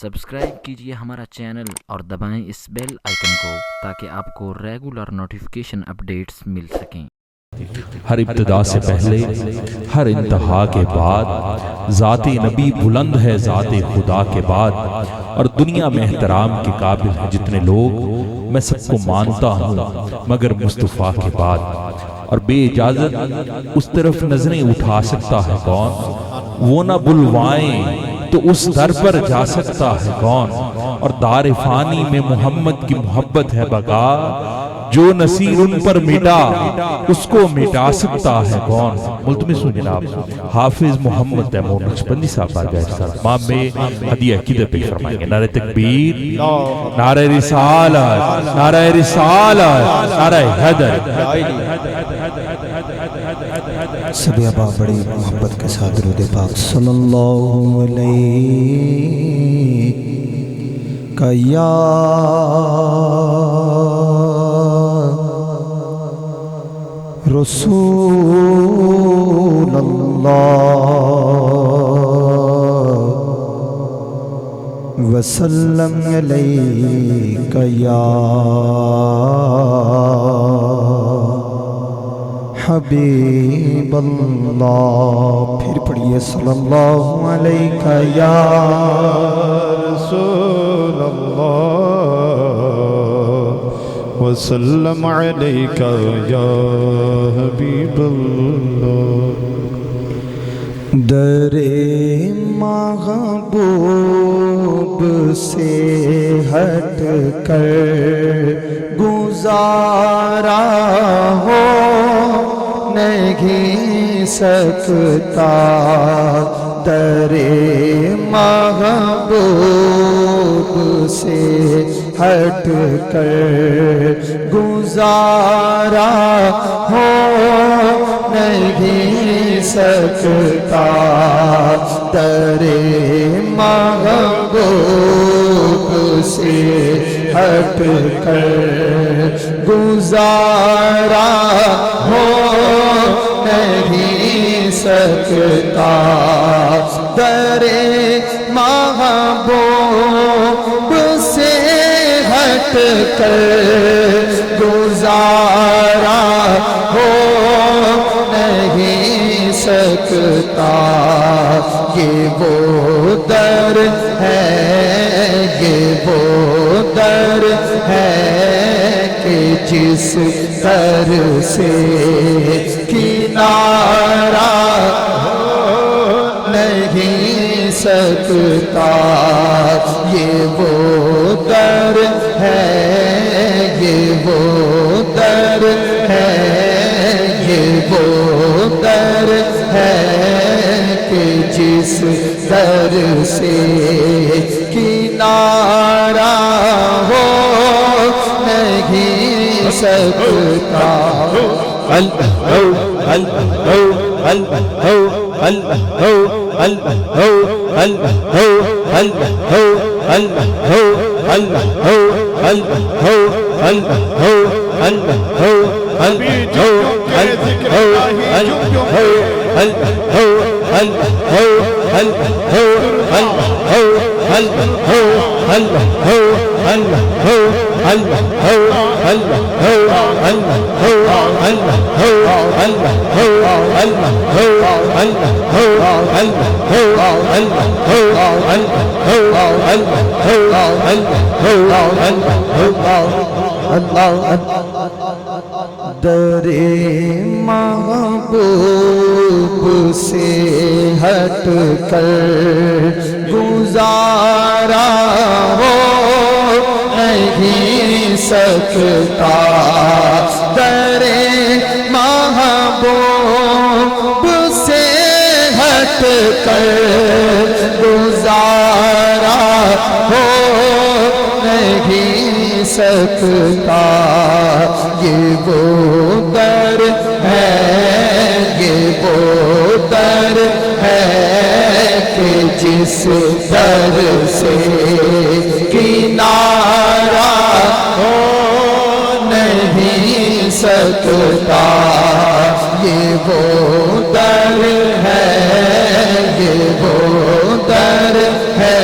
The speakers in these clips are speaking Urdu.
سبسکرائب کیجئے ہمارا چینل اور دبائیں اس بیل آئیکن کو تاکہ آپ کو ریگولر نوٹیفیکیشن اپڈیٹس مل سکیں۔ ہر ابتدا سے پہلے ہر انتہا کے بعد ذات نبی بلند ہے ذات خدا کے بعد، اور دنیا میں احترام کے قابل ہیں جتنے لوگ، میں سب کو مانتا ہوں مگر مصطفیٰ کے بعد، اور بے اجازت اس طرف نظریں اٹھا سکتا ہے کون، وہ نہ بلوائیں تو اس در پر جا سکتا ہے کون، اور دار فانی میں محمد کی محبت ہے بقا، جو نصیر ان پر مٹا اس کو مٹا سکتا ہے کون۔ ملتمس ہوں جناب حافظ محمد تیمور نقشبندی صاحب بارگاہ احترام میں ہدیہ عقیدت پیش فرمائیں گے۔ نعرہ تکبیر، نعرہ رسالت، نعرہ رسالت، نعرہ حیدر۔ سبھی ابا بڑی محبت کے ساتھ درود پاک صلی اللہ علیہ یا رسول اللہ وسلم علیک یا حبیب اللہ۔ پھر پڑھیے صلی اللہ علیہ یا رسول اللہ وسلم علیک یا حبیب اللہ۔ در محبوب سے ہٹ کر گزارا ہو نہیں سکتا، در محبوب سے ہٹ کر گزارا ہو نہیں سکتا، در محبوب سے ہٹ کر گزارا ہو نہیں سکتا، در محبوب سے ہٹ کر گزارا ہو نہیں سکتا، یہ وہ در ہے، یہ وہ در ہے کہ جس در سے کنارہ ہو نہیں سکتا، یہ وہ در ہے، یہ وہ در ہے، یہ وہ در ہے کہ جس در سے کنارہ ہو نہیں سکتا۔ در محبوب سے ہٹ کر گزارا ہو نہیں سکتا، در محبوب سے ہٹ کر گزارا ہو نہیں سکتا، یہ وہ در ہے، یہ وہ در ہے کہ جس در سے کنارہ ہو نہیں سکتا، یہ وہ در ہے، یہ وہ در ہے،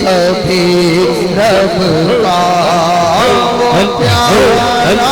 کبھی رب کا وہ پیارا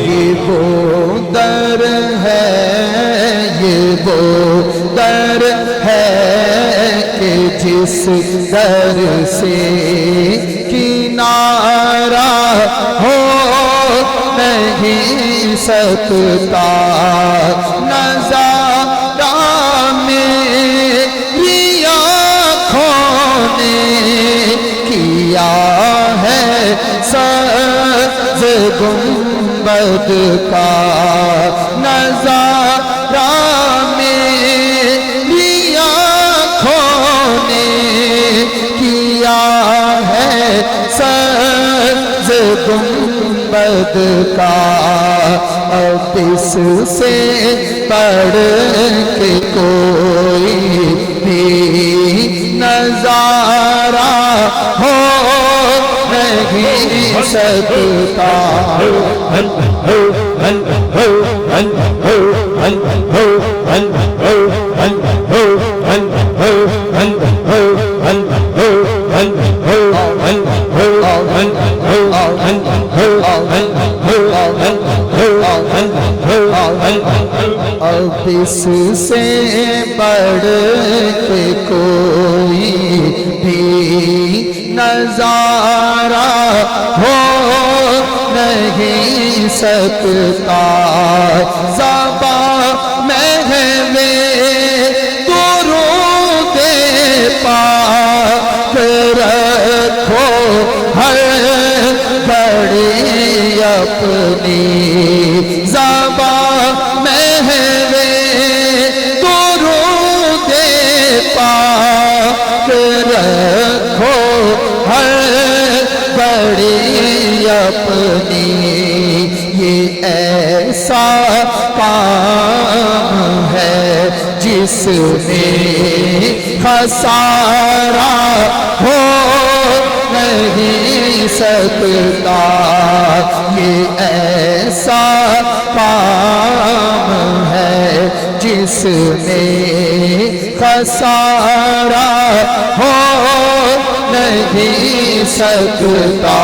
یہ وہ در ہے یہ وہ در ہے کہ جس در سے کنارہ ہو نہیں سکتا نظارہ میری آنکھوں نے کیا ہے سبز گنبد کا نظارہ میری آنکھوں نے کیا ہے سبز گنبد کا اب اس سے بڑھ کے کوئی بھی نظارہ ہو نہیں سکتا اب اس سے بڑھ کے کوئی بھی نظارہ ہو نہیں سکتا زبان میں ہے درود پاک رکھو ہر گھڑی اپنی زبان میں ہے درود پاک رکھو ہر بڑی اپنی یہ ایسا کام ہے جس میں خسارہ ہو نہیں سکتا یہ ایسا کام ہے جس میں خسارہ ہو نہیں سکتا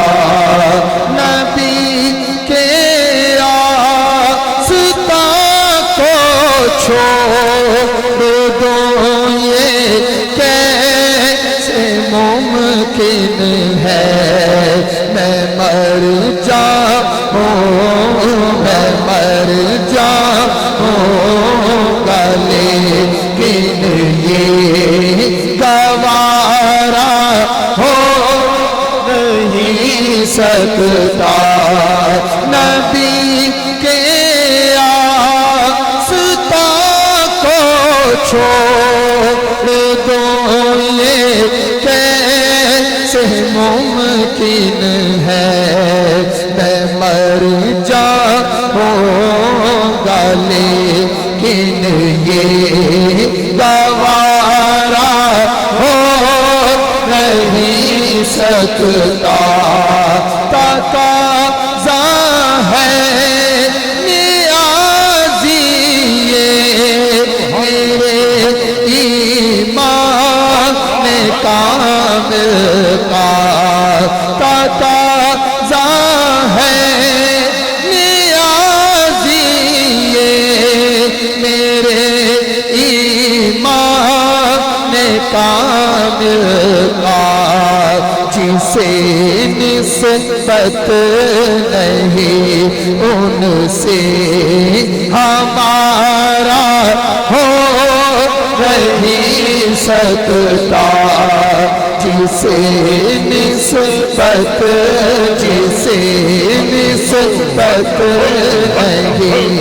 نبی کے آستان کو چھوڑ دو یہ کیسے ممکن ہے میں مر جاؤں میں مر جاؤں گا لیکن یہ گوارا ہو نہیں سکتا نبی کے آستان کو چھوڑ دو یہ کیسے ممکن ہے میں مر جاؤں گا لیکن یہ گوارا ہو نہیں سکتا تقاضا ہے نیازی میرے ایمان کامل کا تقاضا ہے نیازی میرے ایمان کامل کا جسے نسبت نہیں ان سے ہمارا ہو نہیں سکتا جسے نسبت نہیں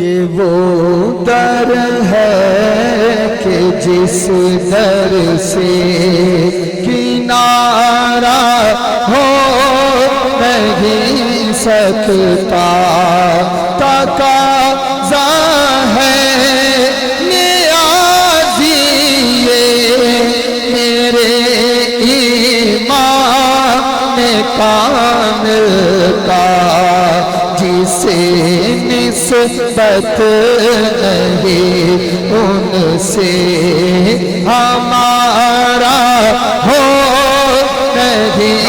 یہ وہ در ہے کہ جس در سے کنارہ ہو نہیں سکتا تقاضا ہے نیازی میرے ایمان کامل کا جسے نسبت نہیں ان سے ہمارا ہو نہیں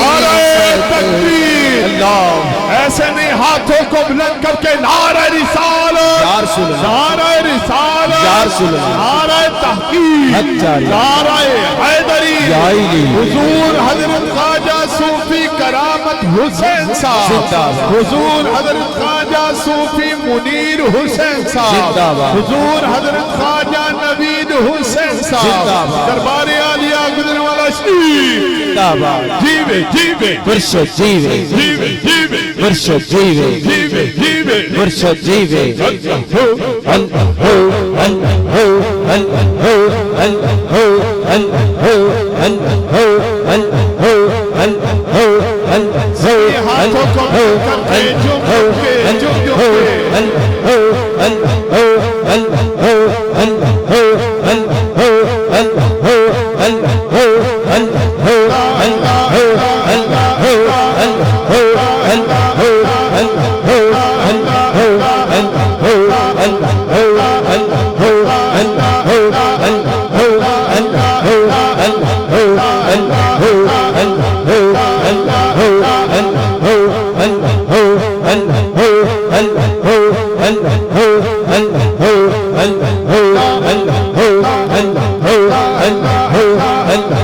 ایسے نہیں ہاتھوں کو بلند کر کے نعرہ رسالت نعرہ رسالت نعرہ تحقیق نعرہ حیدری حضور حضرت خواجہ صوفی کرامت حسین صاحب حضور حضرت خواجہ صوفی منیر حسین صاحب حضور حضرت خواجہ نوید حسین صاحب دربار عالیہ گجرانوالہ شریف جیوے جیوے مرشد جیوے مرشد جیوے مرشد جیوے ہاتھوں کو کر کے جھک اللہ